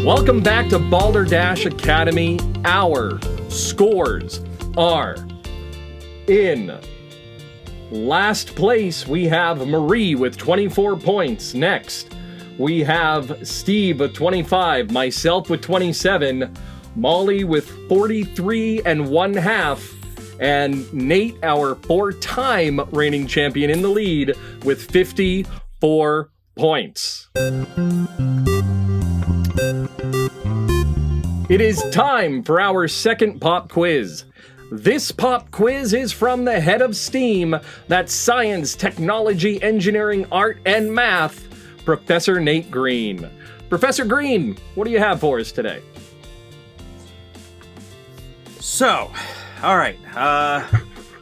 Welcome back to Balderdash Academy. Our scores are in last place. We have Marie with 24 points. Next, we have Steve with 25, myself with 27, Molly with 43 and 1/2, and Nate, our 4-time reigning champion, in the lead with 54 points. It is time for our second pop quiz. This pop quiz is from the head of STEAM, that's science, technology, engineering, art, and math, Professor Nate Greene. Professor Greene, what do you have for us today? So, all right.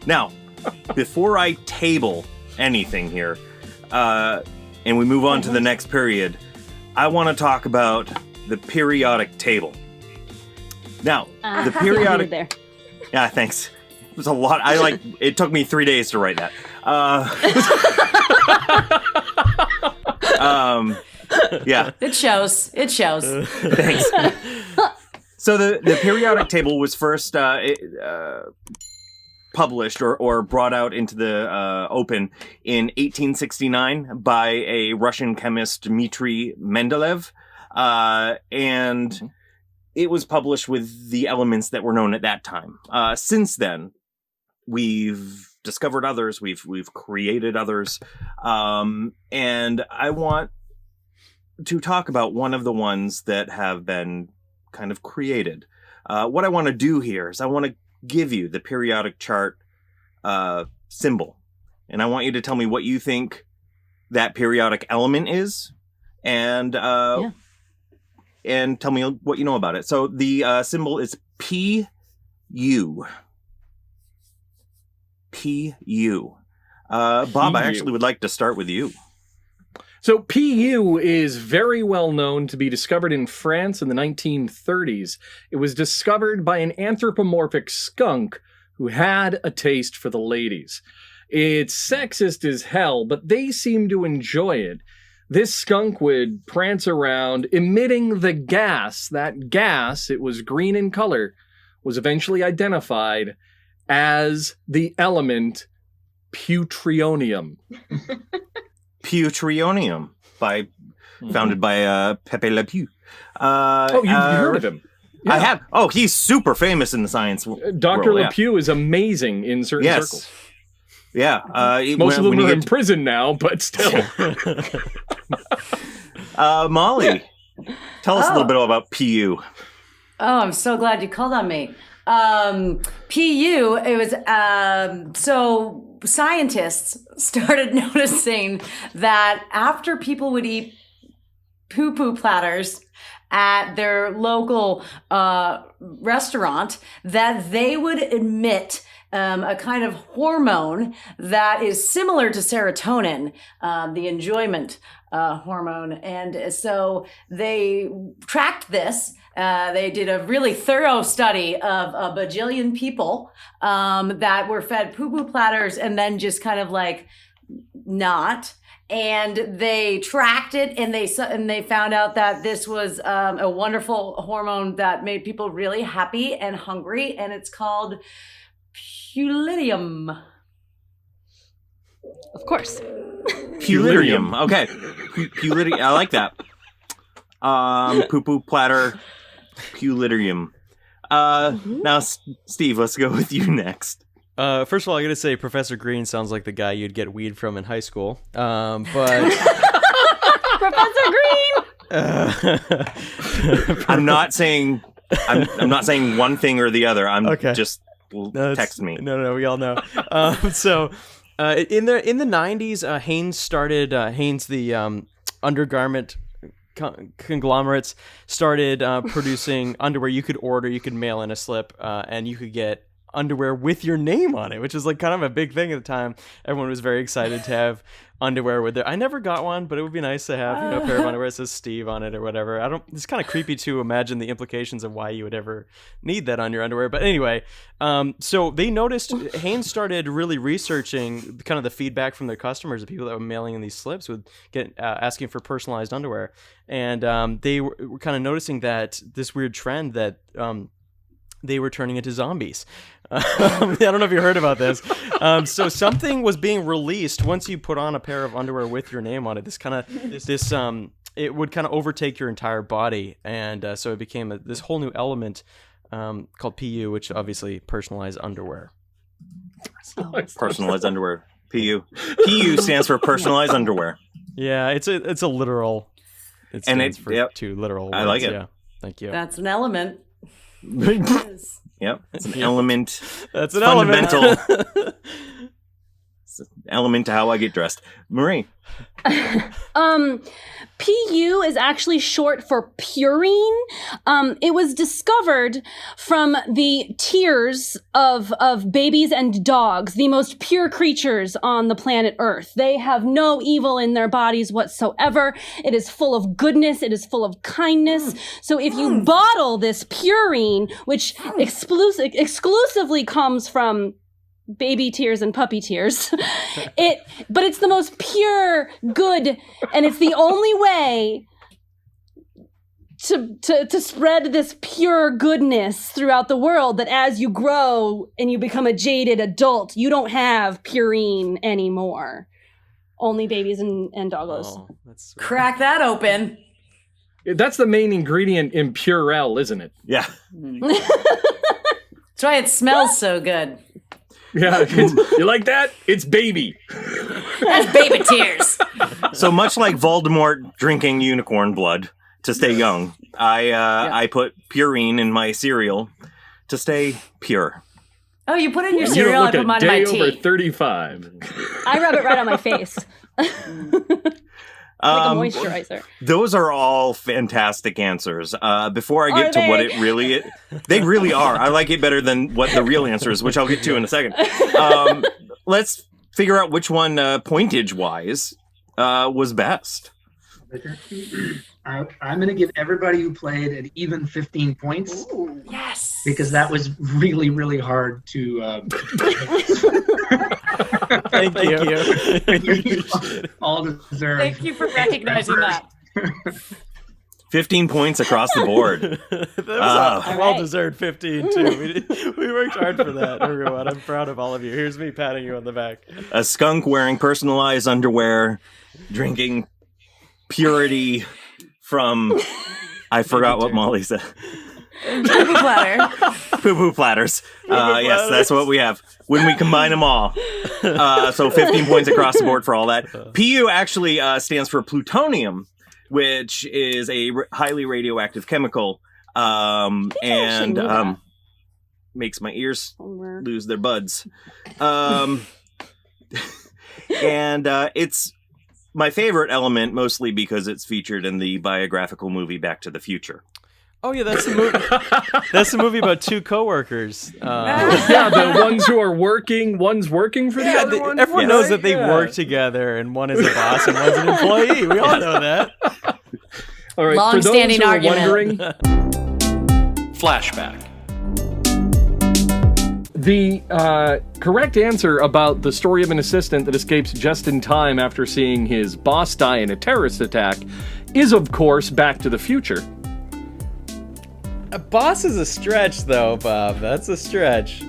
Now, before I table anything here, and we move on to the next period, I want to talk about the periodic table. Now, the periodic... there. Yeah, thanks. It was a lot. It took me 3 days to write that. Yeah. It shows. Thanks. So the periodic table was first published or brought out into the open in 1869 by a Russian chemist, Dmitry Mendeleev, and it was published with the elements that were known at that time. Since then, we've discovered others, we've created others, and I want to talk about one of the ones that have been kind of created. What I want to do here is I want to give you the periodic chart symbol, and I want you to tell me what you think that periodic element is, and and tell me what you know about it. So the symbol is Pu. Pu. Bob, I actually would like to start with you. So Pu is very well known to be discovered in France in the 1930s. It was discovered by an anthropomorphic skunk who had a taste for the ladies. It's sexist as hell, but they seem to enjoy it. This skunk would prance around emitting the gas. That gas, it was green in color, was eventually identified as the element Putrionium. Putrionium, founded by Pepe Le Pew. You've heard of him? Yeah. I have. Oh, he's super famous in the science world. Dr. Le Pew is amazing in certain circles. Yeah. Most of them are in prison now, but still. Molly, tell us a little bit about PU. Oh, I'm so glad you called on me. PU, it was, so scientists started noticing that after people would eat Pupu Platters at their local restaurant, that they would emit a kind of hormone that is similar to serotonin, the enjoyment hormone. And so they tracked this. They did a really thorough study of a bajillion people that were fed Pupu Platters and then just kind of like not. And they tracked it, and they found out that this was a wonderful hormone that made people really happy and hungry, and it's called Pulidium. Of course. Pulidium. Okay. Pulidium. I like that. Pupu Platter. Pulidium. Now, Steve, let's go with you next. First of all, I gotta say, Professor Greene sounds like the guy you'd get weed from in high school. But Professor Greene. I'm not saying one thing or the other. I'm okay. Just text me. No, we all know. In the 90s, Hanes started the undergarment conglomerates started producing underwear you could order. You could mail in a slip, and you could get underwear with your name on it, which is like kind of a big thing at the time. Everyone was very excited to have underwear with I never got one, but it would be nice to have, a pair of underwear that says Steve on it or whatever. It's kind of creepy to imagine the implications of why you would ever need that on your underwear. But anyway, so they noticed Hanes started really researching kind of the feedback from their customers, the people that were mailing in these slips would get asking for personalized underwear. And they were kind of noticing that this weird trend that they were turning into zombies. I don't know if you heard about this. So something was being released once you put on a pair of underwear with your name on it. It would kind of overtake your entire body, and so it became this whole new element called PU, which obviously personalized underwear. Personalized underwear. PU. PU stands for personalized underwear. Yeah, it's a literal. It stands for two literal words. I like it. Yeah, thank you. That's an element. Yep, it's an element. That's an fundamental element. It's an element to how I get dressed. Marie. PU is actually short for purine. It was discovered from the tears of babies and dogs, the most pure creatures on the planet Earth. They have no evil in their bodies whatsoever. It is full of goodness. It is full of kindness. So if you bottle this purine, which exclusively comes from baby tears and puppy tears, but it's the most pure good, and it's the only way to spread this pure goodness throughout the world, that as you grow and you become a jaded adult, you don't have purine anymore. Only babies and doggos. Oh, that's sweet. Crack that open. That's the main ingredient in Purell, isn't it? Yeah. That's why it smells so good. Yeah, you like that? It's baby. That's baby tears. So much like Voldemort drinking unicorn blood to stay young, I put purine in my cereal to stay pure. Oh, you put it in your You cereal, don't I look put a mine in my day tea. over 35. I rub it right on my face. Like a moisturizer. Those are all fantastic answers. Before I get to what it really is, they really are. I like it better than what the real answer is, which I'll get to in a second. Let's figure out which one, pointage-wise, was best. I'm going to give everybody who played an even 15 points. Ooh, yes. Because that was really, really hard to... Thank you. all deserve. Thank you for recognizing that. 15 points across the board. That was a well-deserved 15, too. We worked hard for that, everyone. I'm proud of all of you. Here's me patting you on the back. A skunk wearing personalized underwear, drinking purity from... I forgot what Molly said. Pupu Platter. Pupu platters. Yes, that's what we have. When we combine them all. So 15 points across the board for all that. PU actually stands for plutonium, which is a highly radioactive chemical, and makes my ears lose their buds. And it's my favorite element, mostly because it's featured in the biographical movie Back to the Future. Oh yeah, that's the movie. That's the movie about two coworkers. Yeah, the ones who are working. One's working for the other one. Everyone knows that they work together, and one is a boss and one's an employee. We all know that. All right, Long-standing for those who are argument. wondering, Flashback. the correct answer about the story of an assistant that escapes just in time after seeing his boss die in a terrorist attack is, of course, Back to the Future. A boss is a stretch, though, Bob. That's a stretch.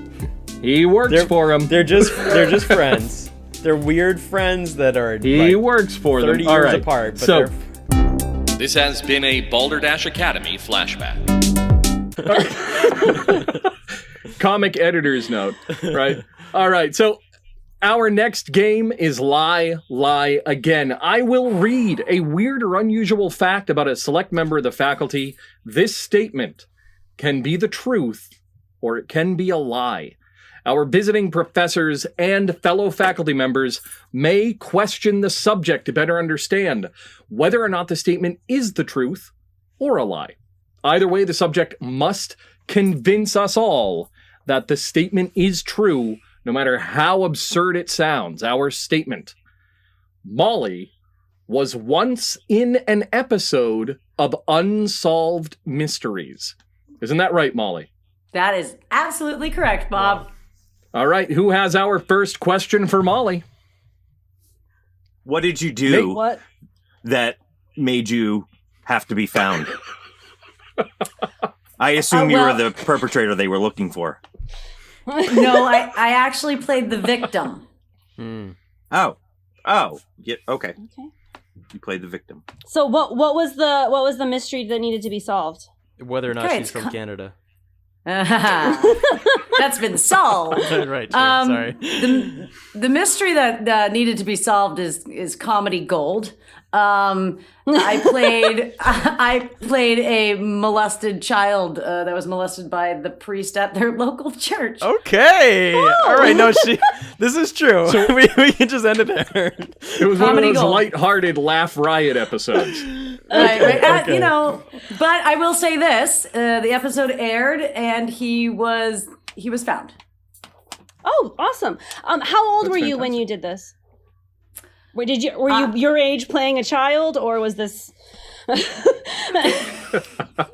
He works for him. They're just friends. They're weird friends that are He works for them. 30 All years right. apart. But So, This has been a Balderdash Academy flashback. comic editor's note, right? All right, so our next game is Lie, Lie Again. I will read a weird or unusual fact about a select member of the faculty. This statement can be the truth, or it can be a lie. Our visiting professors and fellow faculty members may question the subject to better understand whether or not the statement is the truth or a lie. Either way, the subject must convince us all that the statement is true, no matter how absurd it sounds. Our statement: Molly was once in an episode of Unsolved Mysteries. Isn't that right, Molly? That is absolutely correct, Bob. Wow. All right, who has our first question for Molly? What did you do What? that made you have to be found? I assume you were well- the perpetrator they were looking for. No, I actually played the victim. Oh, yeah, okay. Okay. You played the victim. So what was the mystery that needed to be solved? Whether or not Okay, she's it's from Canada. That's been solved. Right, true. Sorry. The mystery that needed to be solved is comedy gold. I played a molested child that was molested by the priest at their local church. Okay. All right. No, this is true. So we can just end it there. It was one of Comedy those gold. lighthearted laugh riot episodes. Right. okay. But I will say this: the episode aired, and he was found. Oh, awesome. How old That's were you when fantastic. you did this? Were you your age playing a child, or was this?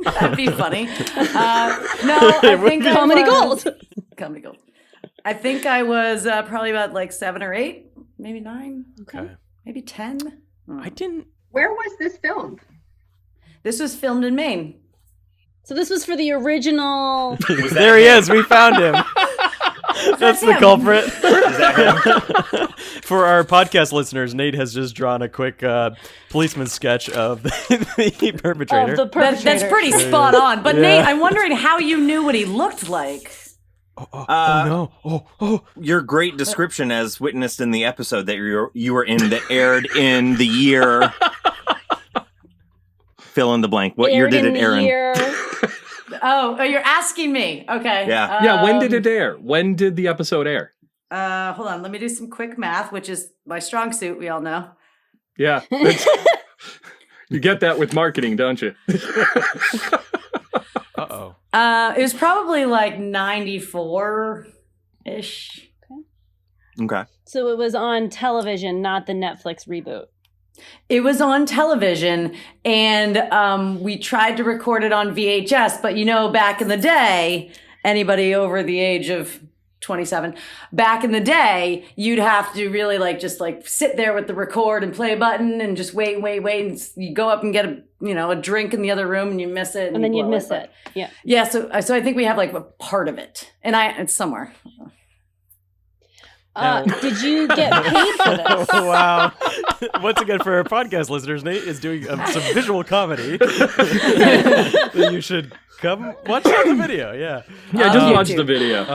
That'd be funny. No, I think I Comedy was- gold. Comedy gold. I think I was probably about like 7 or 8, maybe 9, Okay. maybe 10. I didn't. Where was this filmed? This was filmed in Maine. So this was for the original. There he is. We found him. That's the him. culprit. For our podcast listeners, Nate has just drawn a quick policeman sketch of the perpetrator. Of the perpetrator. That's pretty spot on. But Yeah. Nate, I'm wondering how you knew what he looked like. oh no! Oh! Your great description, as witnessed in the episode that you were in, that aired in the year. Fill in the blank. What year Aired did in it the air in? year- Oh, you're asking me. Okay. Yeah. Yeah, when did it air? When did the episode air? Hold on. Let me do some quick math, which is my strong suit, we all know. Yeah. You get that with marketing, don't you? Uh-oh. It was probably like 94-ish. Okay. So it was on television, not the Netflix reboot. It was on television, and we tried to record it on VHS, but back in the day, anybody over the age of 27, back in the day, you'd have to really just sit there with the record and play button and just wait, and you go up and get a drink in the other room and you miss it. And then you you'd blow miss it. Yeah. Yeah, so I think we have a part of it, and it's somewhere. Did you get paid for this? Wow. Once again, for our podcast listeners, Nate is doing some visual comedy. That you should come watch the video. Yeah. Yeah, just watch YouTube. the video.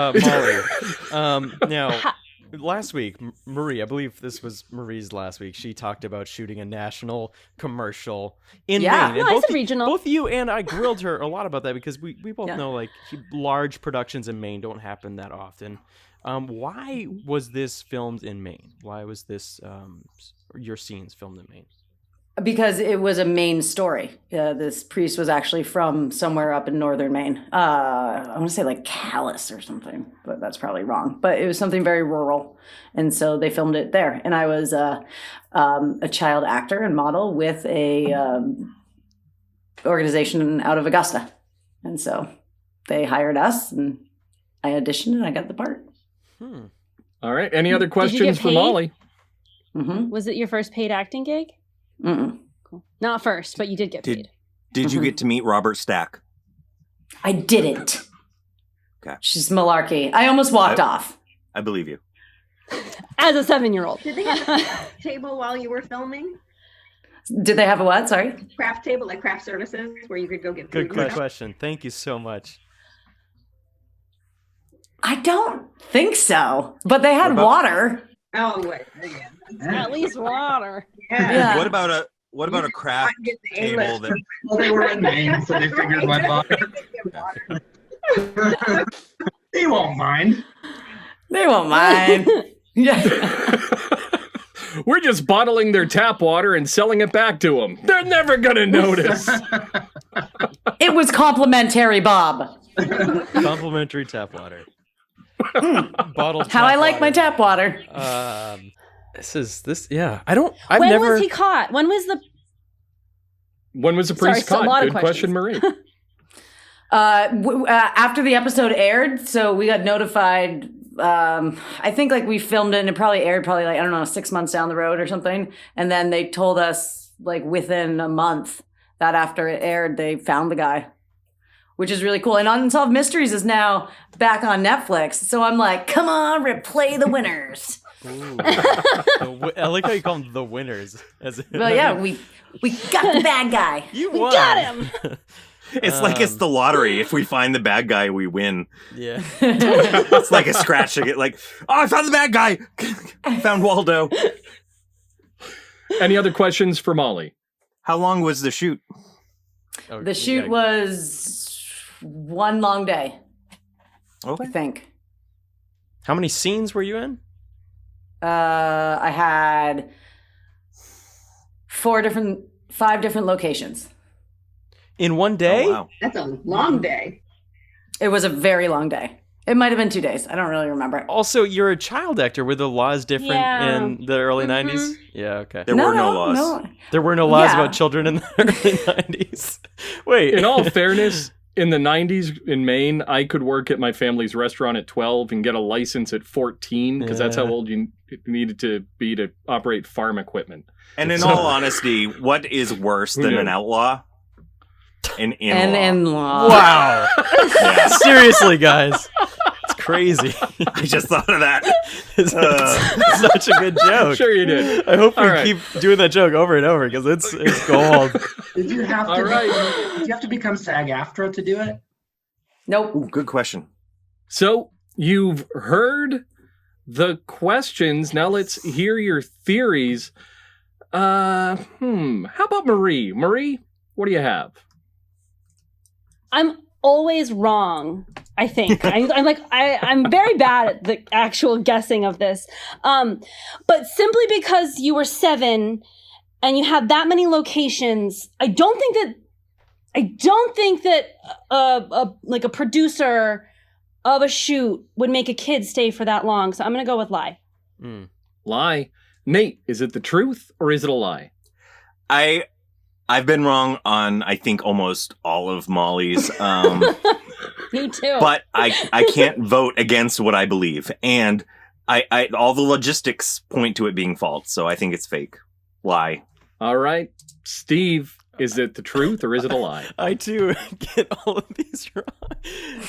Molly. Now, last week, Marie, I believe this was Marie's last week, she talked about shooting a national commercial in Yeah. Maine. No, And I said regional. Both you and I grilled her a lot about that because we both Yeah. know large productions in Maine don't happen that often. Why was this filmed in Maine? Why was this your scenes filmed in Maine? Because it was a Maine story. This priest was actually from somewhere up in northern Maine. I want to say Calais or something, but that's probably wrong. But it was something very rural, and so they filmed it there. And I was a child actor and model with a organization out of Augusta, and so they hired us, and I auditioned and I got the part. All right. Any other Did you get questions for paid? Molly? Mm-hmm. Was it your first paid acting gig? Mm-mm. Cool. Not first, but you did get paid. Did you get to meet Robert Stack? I didn't. Okay. She's malarkey. I almost walked off. I believe you. As a 7-year-old. Did they have a table while you were filming? Did they have a what? Sorry. Craft table, like craft services, where you could go get food? Good question. Thank you so much. I don't think so, but they had What about- water. Oh, wait. Yeah. At least water. Yeah. What about a craft Get the table A-list. that Well, they were in Maine, so they figured why bother. They won't mind. They won't mind. Yeah. We're just bottling their tap water and selling it back to them. They're never going to notice. It was complimentary, Bob. Complimentary tap water. Bottled How I tap like my water. tap water. Yeah. I've when never. was he caught? When was the priest Sorry, a lot caught? of Good question, Marie. After the episode aired, so we got notified. I think like we filmed it and it probably aired like, I don't know, 6 months down the road or something. And then they told us like within a month that after it aired, they found the guy, which is really cool. And Unsolved Mysteries is now back on Netflix. So I'm like, come on, replay the winners. I like how you call them the winners. Well, yeah, we got the bad guy. You we won. got him. It's like it's the lottery. If we find the bad guy, we win. Yeah. It's like a scratch ticket. Like, oh, I found the bad guy. Found Waldo. Any other questions for Molly? How long was the shoot? The shoot was one long day. Okay. I think. How many scenes were you in? I had 5 different locations. In one day? Oh, wow. That's a long day. It was a very long day. It might have been 2 days. I don't really remember. Also, you're a child actor. Were the laws different Yeah. in the early 90s? Yeah, okay. There were no laws. No. There were no laws Yeah. about children in the early 90s. Wait. In all fairness, in the 90s in Maine, I could work at my family's restaurant at 12 and get a license at 14 because that's how Yeah. old you needed to be to operate farm equipment. And in all honesty, what is worse than an outlaw? An in-law. An in-law. Wow. Yeah. Seriously, guys. It's crazy. I just thought of that. It's such a good joke. Sure you did. I hope we All right. keep doing that joke over and over because it's gold. Did you have to? All right. Did you have to become SAG-AFTRA to do it? Nope. Ooh, good question. So you've heard the questions. Now let's hear your theories. How about Marie? Marie, what do you have? I'm always wrong, I think. I'm very bad at the actual guessing of this. But simply because you were 7 and you have that many locations, I don't think that a producer of a shoot would make a kid stay for that long. So I'm going to go with lie. Lie. Nate, is it the truth or is it a lie? I've been wrong on, I think, almost all of Molly's. Me too. But I can't vote against what I believe. And I all the logistics point to it being false. So I think it's fake. Lie. All right. Steve, is it the truth or is it a lie? I too get all of these wrong.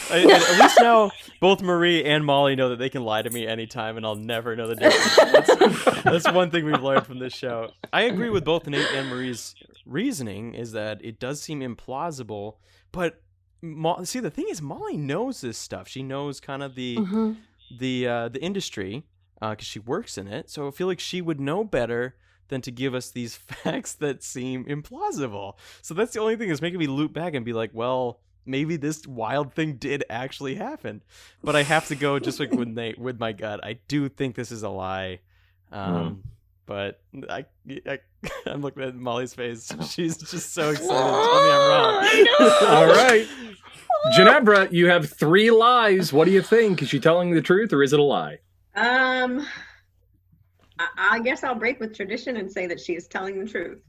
At least now both Marie and Molly know that they can lie to me anytime and I'll never know the difference. That's one thing we've learned from this show. I agree with both Nate and Marie's reasoning is that it does seem implausible, but see, the thing is Molly knows this stuff. She knows kind of the industry because she works in it. So I feel like she would know better than to give us these facts that seem implausible. So that's the only thing that's making me loop back and be like, well, maybe this wild thing did actually happen. But I have to go just like with Nate, with my gut. I do think this is a lie. But I'm looking at Molly's face. She's just so excited to tell me I'm wrong. All right. Genevra, you have 3 lies. What do you think? Is she telling the truth or is it a lie? I guess I'll break with tradition and say that she is telling the truth.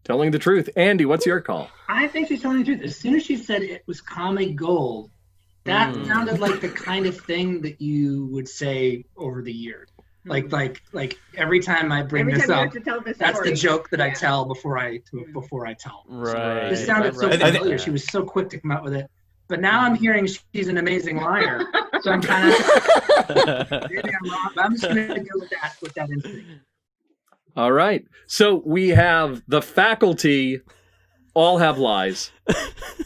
Telling the truth. Andy, what's your call? I think she's telling the truth. As soon as she said it was comic gold, that sounded like the kind of thing that you would say over the years. Like every time I bring Every this time you up, have to tell this that's story. the joke that I Yeah. tell before I tell. Right. This sounded so right. familiar. She was so quick to come out with it. But now I'm hearing she's an amazing liar. So I'm kind of maybe I'm wrong, but I'm just going to go with that instinct. All right. So we have the faculty all have lies.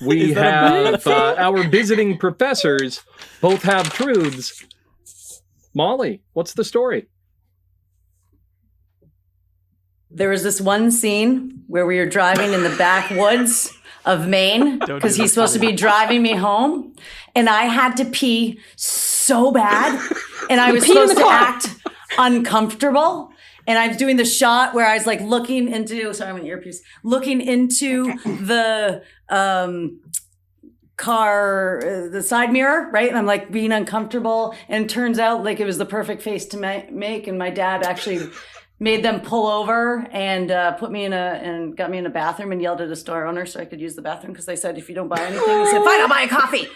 We Is that a have our visiting professors both have truths. Molly, what's the story? There was this one scene where we were driving in the backwoods of Maine Don't do because he's this supposed to be driving me home, and I had to pee so bad, and I was peed in the supposed to car. act uncomfortable. And I was doing the shot where I was like looking into, sorry, I'm an earpiece, looking into the car, the side mirror, right? And I'm like being uncomfortable. And it turns out like it was the perfect face to make. And my dad actually made them pull over and got me in a bathroom and yelled at a store owner so I could use the bathroom because they said, if you don't buy anything, he said, fine, I'll buy a coffee.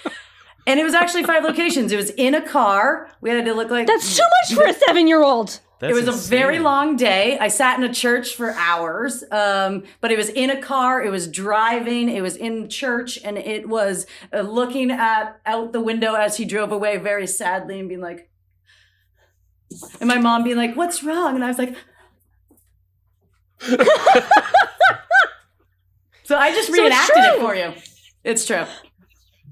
And it was actually 5 locations. It was in a car. We had to look like... That's too much for a 7-year-old. It was a very long day. I sat in a church for hours, but it was in a car. It was driving. It was in church, and it was looking out the window as he drove away very sadly and being like... And my mom being like, what's wrong? And I was like... So I just reenacted it for you. It's true.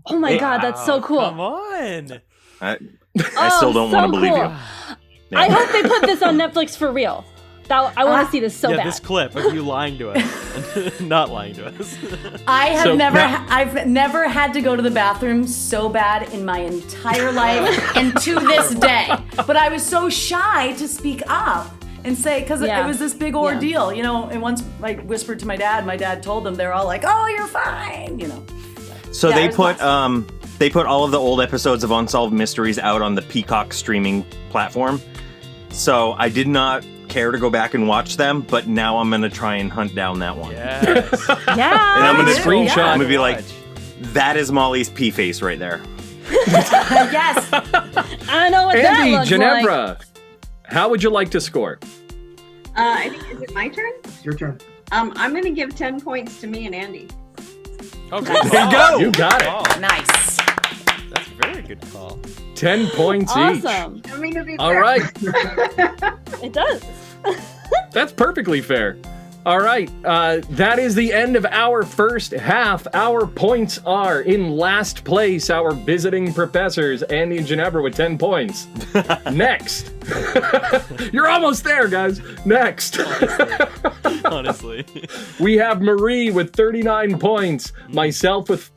Oh my God, that's so cool. Come on. I still don't want to believe you. I hope they put this on Netflix for real. I want to see this so bad. This clip of you lying to us and not lying to us. I've never had to go to the bathroom so bad in my entire life and to this day. But I was so shy to speak up and say, because it was this big ordeal, you know, and once I whispered to my dad told them, they're all like, oh, you're fine, you know. So they put all of the old episodes of Unsolved Mysteries out on the Peacock streaming platform. So I did not care to go back and watch them, but now I'm going to try and hunt down that one. Yes. Yeah. And I'm going to screenshot. I'm going to be like, that is Molly's pee face right there. Yes. I know what that Andy, looks Genevra, like. how would you like to score? I think, is it my turn? It's your turn. I'm going to give 10 points to me and Andy. Okay. There you go. You got it. Oh, Nice. that's a very good call. 10 points each. Awesome. I mean, to be All fair. right. It does. That's perfectly fair. All right. That is the end of our first half. Our points are in last place, our visiting professors, Andy and Genevra with 10 points. Next. You're almost there, guys. Next. Honestly. We have Marie with 39 points. Myself with...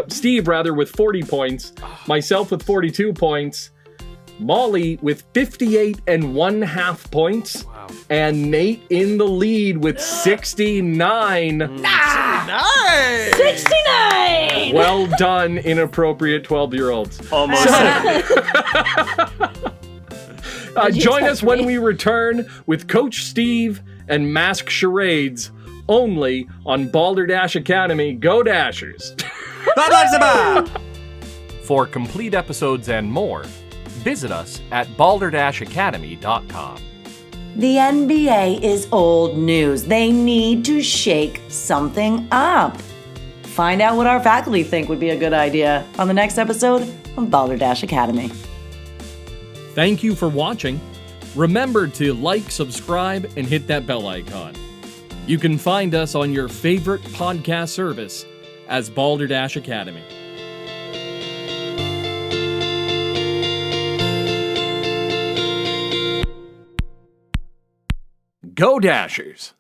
Steve, rather, with 40 points. Myself with 42 points. Molly with 58 1/2 points. Wow. And Nate in the lead with 69. Nice. 69! Well done, inappropriate 12-year-olds. Almost. Join us when we return with Coach Steve and Mask Charades, only on Balderdash Academy. Go Dashers! For complete episodes and more, visit us at balderdashacademy.com. The NBA is old news. They need to shake something up. Find out what our faculty think would be a good idea on the next episode of Balderdash Academy. Thank you for watching. Remember to like, subscribe, and hit that bell icon. You can find us on your favorite podcast service as Balderdash Academy. Go Dashers!